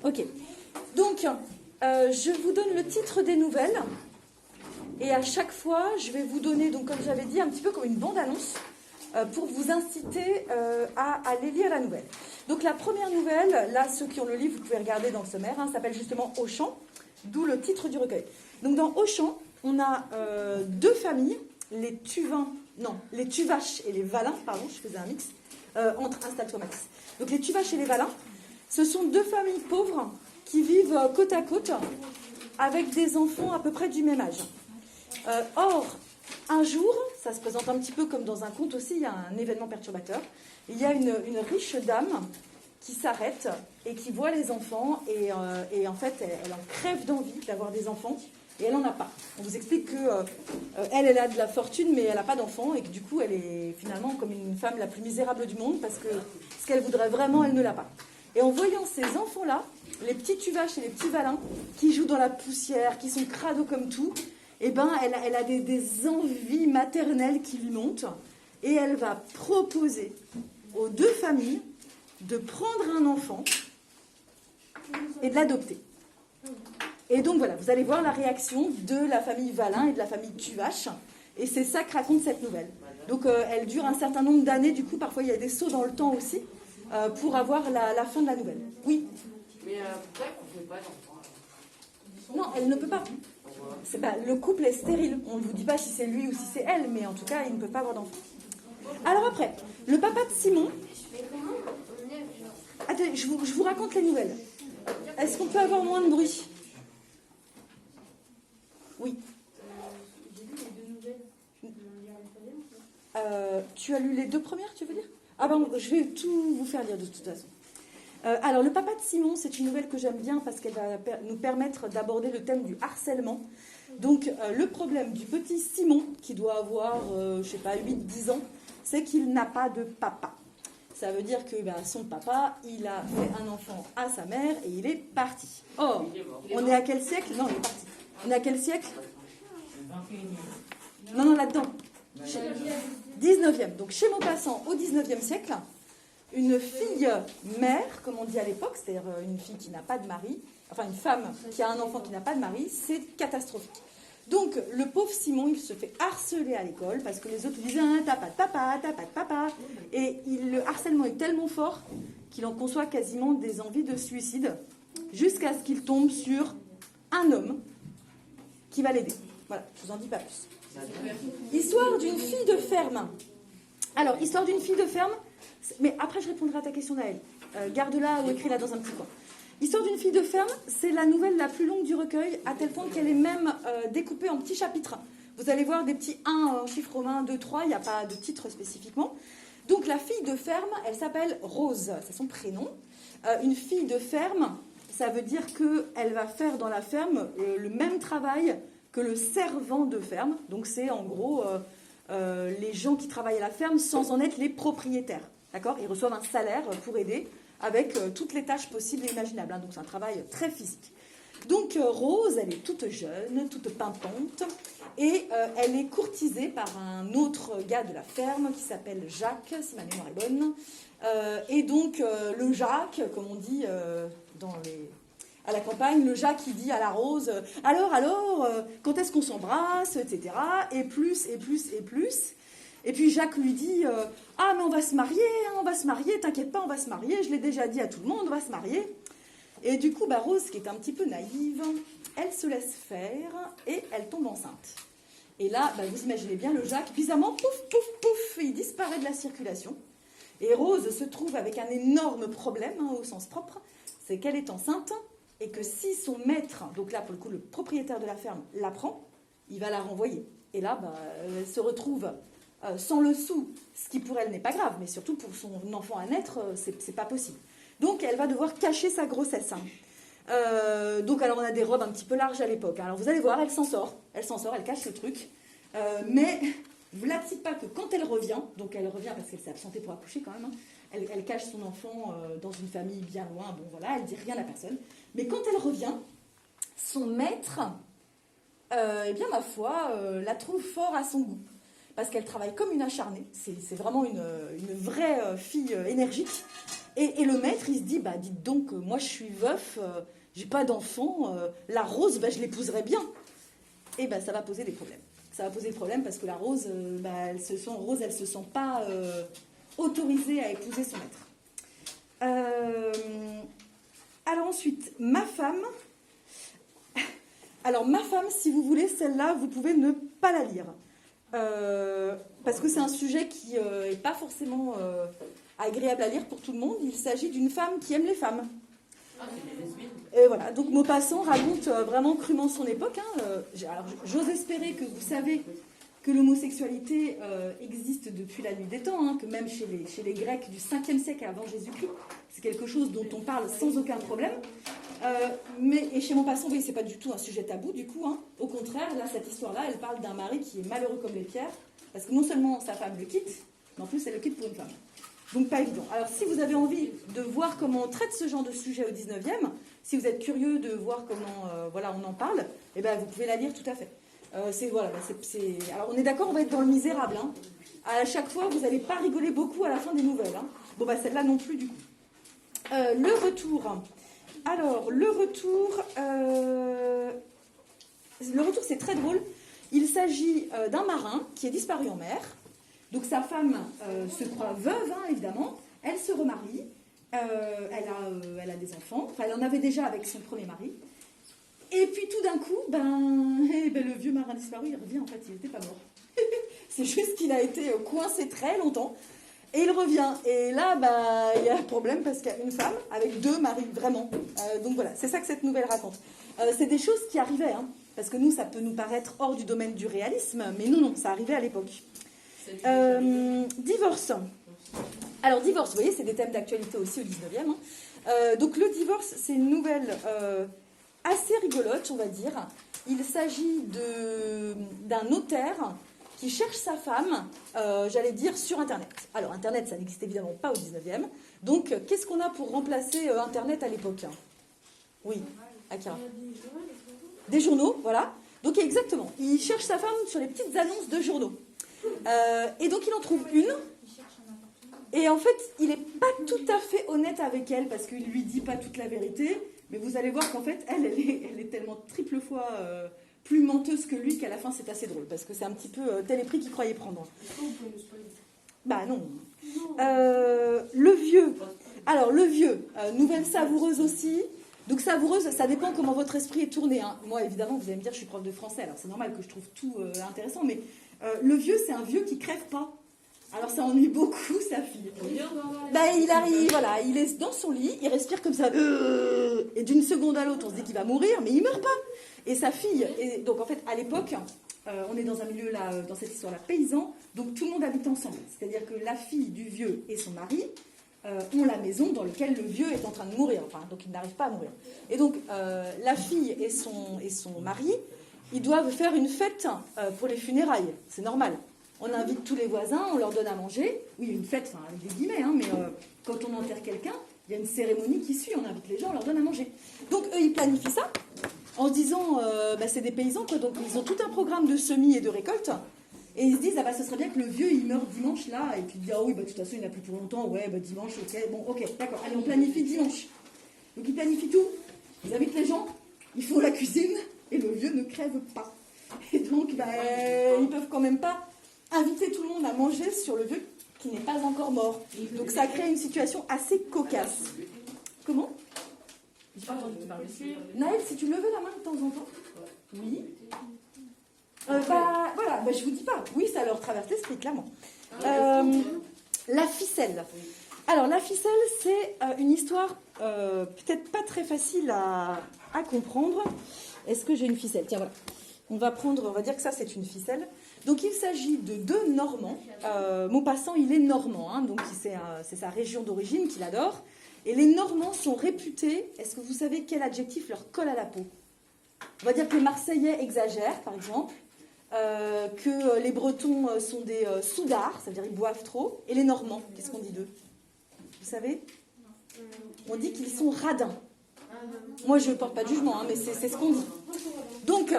Ok. Donc, je vous donne le titre des nouvelles. Et à chaque fois, je vais vous donner, donc comme j'avais dit, un petit peu comme une bande-annonce pour vous inciter à aller lire la nouvelle. Donc la première nouvelle, là, ceux qui ont le livre, vous pouvez regarder dans le sommaire, s'appelle justement Auchan, d'où le titre du recueil. Donc dans Auchan, on a deux familles, les Tuvache et les Valin, pardon, je faisais un mix, entre Installe-toi Max. Donc les Tuvache et les Valin, ce sont deux familles pauvres qui vivent côte à côte avec des enfants à peu près du même âge. Or, un jour, ça se présente un petit peu comme dans un conte aussi, il y a un événement perturbateur. Il y a une riche dame qui s'arrête et qui voit les enfants et en fait, elle en crève d'envie d'avoir des enfants et elle n'en a pas. On vous explique qu'elle a de la fortune mais elle n'a pas d'enfants et que du coup, elle est finalement comme une femme la plus misérable du monde parce que ce qu'elle voudrait vraiment, elle ne l'a pas. Et en voyant ces enfants-là, les petits Tuvache et les petits Valin, qui jouent dans la poussière, qui sont crado comme tout, eh ben, elle a des envies maternelles qui lui montent et elle va proposer aux deux familles de prendre un enfant et de l'adopter. Et donc voilà, vous allez voir la réaction de la famille Valin et de la famille Tuvache. Et c'est ça que raconte cette nouvelle. Donc elle dure un certain nombre d'années, du coup parfois il y a des sauts dans le temps aussi, pour avoir la fin de la nouvelle. Oui. Mais pourquoi on ne fait pas d'enfant? Non, elle ne peut pas. Le couple est stérile. On ne vous dit pas si c'est lui ou si c'est elle, mais en tout cas, il ne peut pas avoir d'enfant. Alors après, le papa de Simon... Attendez, je vous raconte les nouvelles. Est-ce qu'on peut avoir moins de bruit? Oui. J'ai lu les deux nouvelles. Je peux lire les troisième. Tu as lu les deux premières, tu veux dire? Ah ben, je vais tout vous faire lire de toute façon. Alors, le papa de Simon, c'est une nouvelle que j'aime bien parce qu'elle va nous permettre d'aborder le thème du harcèlement. Donc, le problème du petit Simon, qui doit avoir, je ne sais pas, 8-10 ans, c'est qu'il n'a pas de papa. Ça veut dire que son papa, il a fait un enfant à sa mère et il est parti. Or, on est à quel siècle? Non, il est parti. On est à quel siècle? Non, là-dedans. 19e. Donc, chez Maupassant, au 19e siècle, une fille mère, comme on dit à l'époque, c'est-à-dire une fille qui n'a pas de mari, enfin une femme qui a un enfant qui n'a pas de mari, c'est catastrophique. Donc le pauvre Simon, il se fait harceler à l'école parce que les autres lui disent « t'as pas de papa, t'as pas de papa ». Et le harcèlement est tellement fort qu'il en conçoit quasiment des envies de suicide jusqu'à ce qu'il tombe sur un homme qui va l'aider. Voilà, je vous en dis pas plus. Histoire d'une fille de ferme. Alors, histoire d'une fille de ferme, mais après je répondrai à ta question Naël. Garde-la ou écris-la dans un petit coin. Histoire d'une fille de ferme, c'est la nouvelle la plus longue du recueil, à tel point qu'elle est même découpée en petits chapitres. Vous allez voir des petits 1 en chiffre romain, 2, 3, il n'y a pas de titre spécifiquement. Donc la fille de ferme, elle s'appelle Rose, c'est son prénom. Une fille de ferme, ça veut dire qu'elle va faire dans la ferme le même travail que le servant de ferme. Donc c'est en gros les gens qui travaillent à la ferme sans en être les propriétaires. D'accord? Ils reçoivent un salaire pour aider avec toutes les tâches possibles et imaginables. Donc c'est un travail très physique. Donc Rose, elle est toute jeune, toute pimpante, et elle est courtisée par un autre gars de la ferme qui s'appelle Jacques, si ma mémoire est bonne. Et donc le Jacques, comme on dit à la campagne, le Jacques qui dit à la Rose « Alors, quand est-ce qu'on s'embrasse ?» etc. Et plus, et plus, et plus. Et puis Jacques lui dit « Ah, mais on va se marier, t'inquiète pas, on va se marier, je l'ai déjà dit à tout le monde, on va se marier. » Et du coup, Rose, qui est un petit peu naïve, elle se laisse faire et elle tombe enceinte. Et là, vous imaginez bien le Jacques, bizarrement, pouf, pouf, pouf, il disparaît de la circulation. Et Rose se trouve avec un énorme problème, au sens propre, c'est qu'elle est enceinte et que si son maître, donc là pour le coup le propriétaire de la ferme, l'apprend, il va la renvoyer. Et là, elle se retrouve sans le sou, ce qui pour elle n'est pas grave, mais surtout pour son enfant à naître, c'est pas possible. Donc elle va devoir cacher sa grossesse. Donc alors on a des robes un petit peu larges à l'époque. Alors vous allez voir, elle s'en sort, elle cache le truc. Mais vous ne la dites pas que quand elle revient, donc elle revient parce qu'elle s'est absentée pour accoucher quand même, elle cache son enfant dans une famille bien loin, bon voilà, elle dit rien à personne. Mais quand elle revient, son maître, eh bien ma foi, la trouve fort à son goût. Parce qu'elle travaille comme une acharnée, c'est vraiment une vraie fille énergique. Et le maître, il se dit, bah dites donc, moi je suis veuf, j'ai pas d'enfant, la rose, bah, je l'épouserais bien. Et bah ça va poser des problèmes. Ça va poser des problèmes parce que la rose, elle se sent pas autorisée à épouser son maître. Alors ensuite, ma femme. Alors ma femme, si vous voulez, celle-là, vous pouvez ne pas la lire. Parce que c'est un sujet qui n'est pas forcément agréable à lire pour tout le monde. Il s'agit d'une femme qui aime les femmes. Et voilà, donc Maupassant raconte vraiment crûment son époque. Alors, j'ose espérer que vous savez que l'homosexualité existe depuis la nuit des temps, que même chez les Grecs du 5e siècle avant Jésus-Christ, c'est quelque chose dont on parle sans aucun problème. Et chez Maupassant, oui, c'est pas du tout un sujet tabou, du coup. Au contraire, là, cette histoire-là, elle parle d'un mari qui est malheureux comme les pierres, parce que non seulement sa femme le quitte, mais en plus, elle le quitte pour une femme. Donc, pas évident. Alors, si vous avez envie de voir comment on traite ce genre de sujet au 19e, si vous êtes curieux de voir comment on en parle, eh ben, vous pouvez la lire tout à fait. Alors, on est d'accord, on va être dans le misérable. À chaque fois, vous n'allez pas rigoler beaucoup à la fin des nouvelles. Bon, celle-là non plus, du coup. Le retour. Alors, le retour, c'est très drôle. Il s'agit d'un marin qui est disparu en mer. Donc, sa femme se croit veuve, évidemment. Elle se remarie. Elle a des enfants. Enfin, elle en avait déjà avec son premier mari. Et puis, tout d'un coup, le vieux marin disparu, il revient. En fait, il n'était pas mort. C'est juste qu'il a été coincé très longtemps. Et il revient. Et là, il y a un problème parce qu'il y a une femme avec deux maris, vraiment. Donc voilà, c'est ça que cette nouvelle raconte. C'est des choses qui arrivaient, parce que nous, ça peut nous paraître hors du domaine du réalisme, mais non, ça arrivait à l'époque. Divorce. Alors, divorce, vous voyez, c'est des thèmes d'actualité aussi au 19e. Donc, le divorce, c'est une nouvelle assez rigolote, on va dire. Il s'agit d'un notaire qui cherche sa femme, j'allais dire, sur Internet. Alors, Internet, ça n'existe évidemment pas au 19e. Donc, qu'est-ce qu'on a pour remplacer Internet à l'époque? Oui, Akira. Des journaux, voilà. Donc, exactement. Il cherche sa femme sur les petites annonces de journaux. Et donc, il en trouve une. Et en fait, il n'est pas tout à fait honnête avec elle parce qu'il ne lui dit pas toute la vérité. Mais vous allez voir qu'en fait, elle est tellement triple fois plus menteuse que lui qu'à la fin, c'est assez drôle. Parce que c'est un petit peu tel est prix qu'il croyait prendre. Bah non. Le vieux. Alors, le vieux, nouvelle savoureuse aussi. Donc, savoureuse, ça dépend comment votre esprit est tourné. Moi, évidemment, vous allez me dire, je suis prof de français, alors c'est normal que je trouve tout intéressant. Mais le vieux, c'est un vieux qui crève pas. Alors ça ennuie beaucoup sa fille. Il arrive, voilà, il est dans son lit, il respire comme ça, et d'une seconde à l'autre, on se dit qu'il va mourir, mais il meurt pas. Et sa fille, donc en fait, à l'époque, on est dans un milieu là, dans cette histoire-là, paysan, donc tout le monde habite ensemble. C'est-à-dire que la fille du vieux et son mari ont la maison dans laquelle le vieux est en train de mourir, donc il n'arrive pas à mourir. Et donc la fille et son mari, ils doivent faire une fête pour les funérailles, c'est normal. On invite tous les voisins, on leur donne à manger. Oui, une fête, avec des guillemets, mais quand on enterre quelqu'un, il y a une cérémonie qui suit, on invite les gens, on leur donne à manger. Donc eux, ils planifient ça en se disant, c'est des paysans, quoi, donc ils ont tout un programme de semis et de récolte. Et ils se disent, ce serait bien que le vieux, il meure dimanche, là, et puis il dit, oui, de toute façon, il n'a plus pour longtemps, dimanche, ok, d'accord, allez, on planifie dimanche. Donc ils planifient tout, ils invitent les gens, ils font la cuisine, et le vieux ne crève pas. Et donc, ils peuvent quand même pas inviter tout le monde à manger sur le vieux qui n'est pas encore mort. Donc ça crée une situation assez cocasse. Comment? Naël, si tu levais la main de temps en temps. Oui. Je vous dis pas. Oui, ça leur traverse l'esprit, clairement. La ficelle. Alors, la ficelle, c'est une histoire peut-être pas très facile à comprendre. Est-ce que j'ai une ficelle? Tiens, voilà. On va dire que ça, c'est une ficelle. Donc, il s'agit de deux Normands. Maupassant, il est normand, donc c'est sa région d'origine qu'il adore. Et les Normands sont réputés, est-ce que vous savez quel adjectif leur colle à la peau? On va dire que les Marseillais exagèrent, par exemple, que les Bretons sont des soudards, ça veut dire ils boivent trop. Et les Normands, qu'est-ce qu'on dit d'eux? Vous savez? On dit qu'ils sont radins. Moi, je ne porte pas de jugement, mais c'est ce qu'on dit. Donc,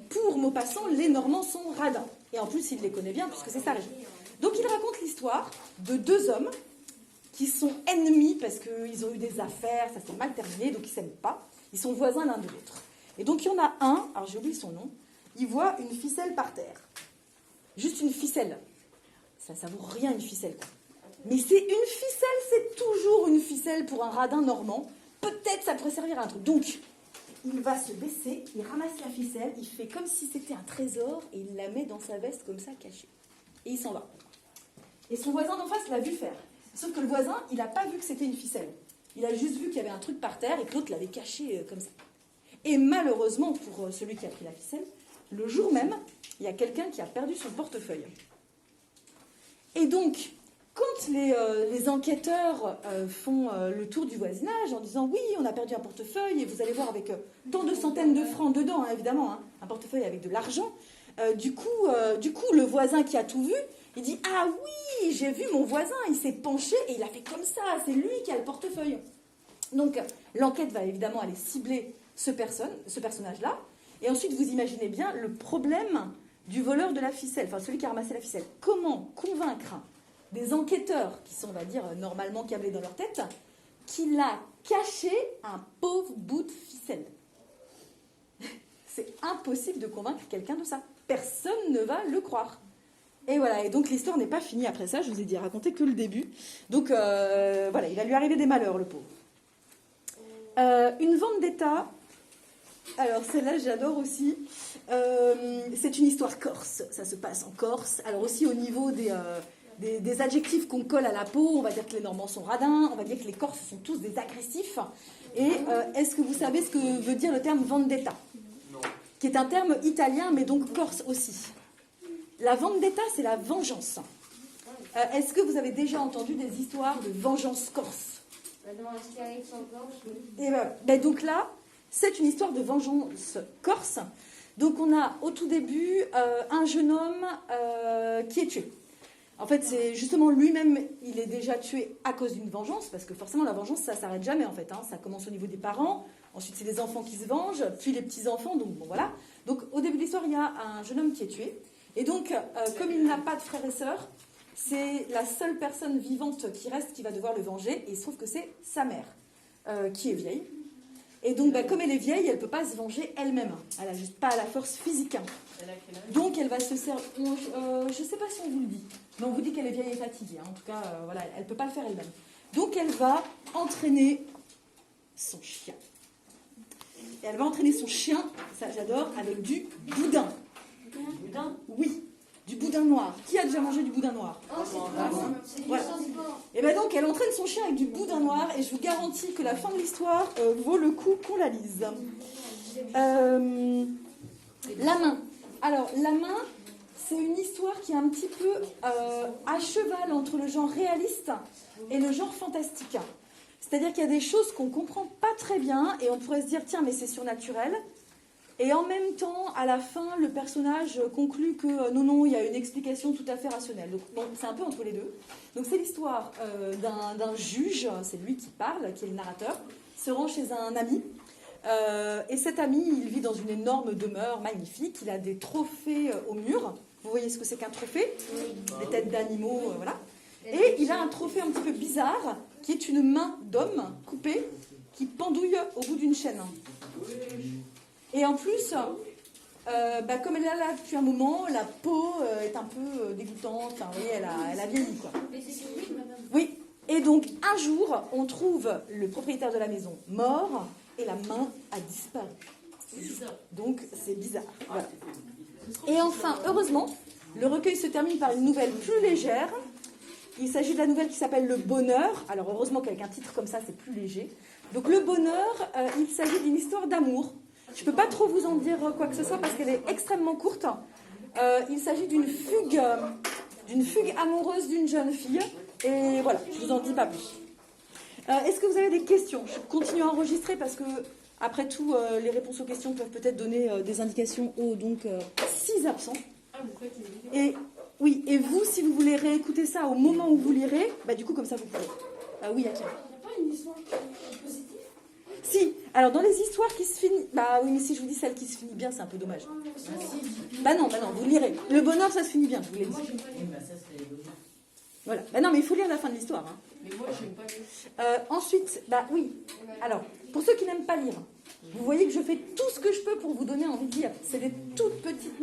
pour Maupassant, les Normands sont radins. Et en plus, il les connaît bien, puisque c'est sa région. Donc, il raconte l'histoire de deux hommes qui sont ennemis parce qu'ils ont eu des affaires, ça s'est mal terminé, donc ils ne s'aiment pas. Ils sont voisins l'un de l'autre. Et donc il y en a un, alors j'ai oublié son nom, il voit une ficelle par terre. Juste une ficelle. Ça vaut rien une ficelle, quoi. Mais c'est une ficelle, c'est toujours une ficelle pour un radin normand. Peut-être ça pourrait servir à un truc. Donc, il va se baisser, il ramasse la ficelle, il fait comme si c'était un trésor et il la met dans sa veste comme ça, cachée. Et il s'en va. Et son voisin d'en face l'a vu faire. Sauf que le voisin, il n'a pas vu que c'était une ficelle. Il a juste vu qu'il y avait un truc par terre et que l'autre l'avait caché comme ça. Et malheureusement, pour celui qui a pris la ficelle, le jour même, il y a quelqu'un qui a perdu son portefeuille. Et donc, quand les enquêteurs font le tour du voisinage en disant « Oui, on a perdu un portefeuille et vous allez voir avec tant de centaines de francs dedans, hein, évidemment, hein, un portefeuille avec de l'argent. » Du coup, le voisin qui a tout vu, il dit « Ah oui, j'ai vu mon voisin, il s'est penché et il a fait comme ça, c'est lui qui a le portefeuille. » Donc, l'enquête va évidemment aller cibler ce personnage-là. Et ensuite, vous imaginez bien le problème du voleur de la ficelle, enfin celui qui a ramassé la ficelle. Comment convaincre des enquêteurs qui sont, on va dire, normalement câblés dans leur tête, qu'il a caché un pauvre bout de ficelle. C'est impossible de convaincre quelqu'un de ça. Personne ne va le croire. Et voilà, et donc l'histoire n'est pas finie après ça, je vous ai dit, raconter que le début. Donc voilà, il va lui arriver des malheurs, le pauvre. Une vendetta, alors celle-là j'adore aussi, c'est une histoire corse, ça se passe en Corse, alors aussi au niveau des adjectifs qu'on colle à la peau, on va dire que les Normands sont radins, on va dire que les Corses sont tous des agressifs. Et est-ce que vous savez ce que veut dire le terme vendetta? Non. Qui est un terme italien, mais donc corse aussi. La vendetta, c'est la vengeance. Est-ce que vous avez déjà entendu des histoires de vengeance corse? Dans Astérix en Corse, oui. Et ben, donc là, c'est une histoire de vengeance corse. Donc on a au tout début un jeune homme qui est tué. En fait, c'est justement lui-même, il est déjà tué à cause d'une vengeance, parce que forcément la vengeance, ça ne s'arrête jamais en fait. Hein. Ça commence au niveau des parents, ensuite c'est les enfants qui se vengent, puis les petits-enfants, donc bon voilà. Donc au début de l'histoire, il y a un jeune homme qui est tué. Et donc, comme il n'a pas de frères et sœurs, c'est la seule personne vivante qui reste qui va devoir le venger, et il se trouve que c'est sa mère, qui est vieille. Et donc, comme elle est vieille, elle ne peut pas se venger elle-même. Elle n'a juste pas la force physique. Donc, elle va se servir... je ne sais pas si on vous le dit, mais on vous dit qu'elle est vieille et fatiguée. Hein. En tout cas, voilà, elle ne peut pas le faire elle-même. Donc, elle va entraîner son chien. Et elle va entraîner son chien, ça j'adore, avec du boudin. Boudin? Oui, du boudin noir. Qui a déjà mangé du boudin noir? Oh, c'est bon, Voilà. Et bien donc, elle entraîne son chien avec du boudin noir, et je vous garantis que la fin de l'histoire vaut le coup qu'on la lise. La main. Alors, la main, c'est une histoire qui est un petit peu à cheval entre le genre réaliste et le genre fantastique. C'est-à-dire qu'il y a des choses qu'on ne comprend pas très bien, et on pourrait se dire, tiens, mais c'est surnaturel. Et en même temps, à la fin, le personnage conclut que non, il y a une explication tout à fait rationnelle. Donc, bon, c'est un peu entre les deux. Donc, c'est l'histoire d'un juge, c'est lui qui parle, qui est le narrateur, se rend chez un ami. Et cet ami, il vit dans une énorme demeure magnifique. Il a des trophées au mur. Vous voyez ce que c'est qu'un trophée? Des têtes d'animaux, voilà. Et il a un trophée un petit peu bizarre, qui est une main d'homme coupée, qui pendouille au bout d'une chaîne. Et en plus, comme elle est là depuis un moment, la peau est un peu dégoûtante. Enfin, vous voyez, elle a vieilli, quoi. Mais c'est sur lui, madame. Oui. Et donc, un jour, on trouve le propriétaire de la maison mort et la main a disparu. Donc, c'est bizarre. Voilà. Et enfin, heureusement, le recueil se termine par une nouvelle plus légère. Il s'agit de la nouvelle qui s'appelle Le Bonheur. Alors, heureusement qu'avec un titre comme ça, c'est plus léger. Donc, Le Bonheur, il s'agit d'une histoire d'amour. Je ne peux pas trop vous en dire quoi que ce soit parce qu'elle est extrêmement courte. Il s'agit d'une fugue amoureuse d'une jeune fille. Et voilà, je ne vous en dis pas plus. Est-ce que vous avez des questions? Je continue à enregistrer parce que, après tout, les réponses aux questions peuvent peut-être donner des indications aux 6 absents. Et oui, et vous, si vous voulez réécouter ça au moment où vous lirez, du coup, comme ça, vous pourrez. Oui, Akira. Il n'y a pas une histoire positive? Si, alors dans les histoires qui se finissent... oui, mais si je vous dis celle qui se finit bien, c'est un peu dommage. Non, vous lirez. Le bonheur, ça se finit bien, je vous l'ai dit. Voilà. Non, mais il faut lire la fin de l'histoire. Hein. Mais moi, j'aime pas lire. Ensuite, bah oui. Alors, pour ceux qui n'aiment pas lire, vous voyez que je fais tout ce que je peux pour vous donner envie de lire. C'est des toutes petites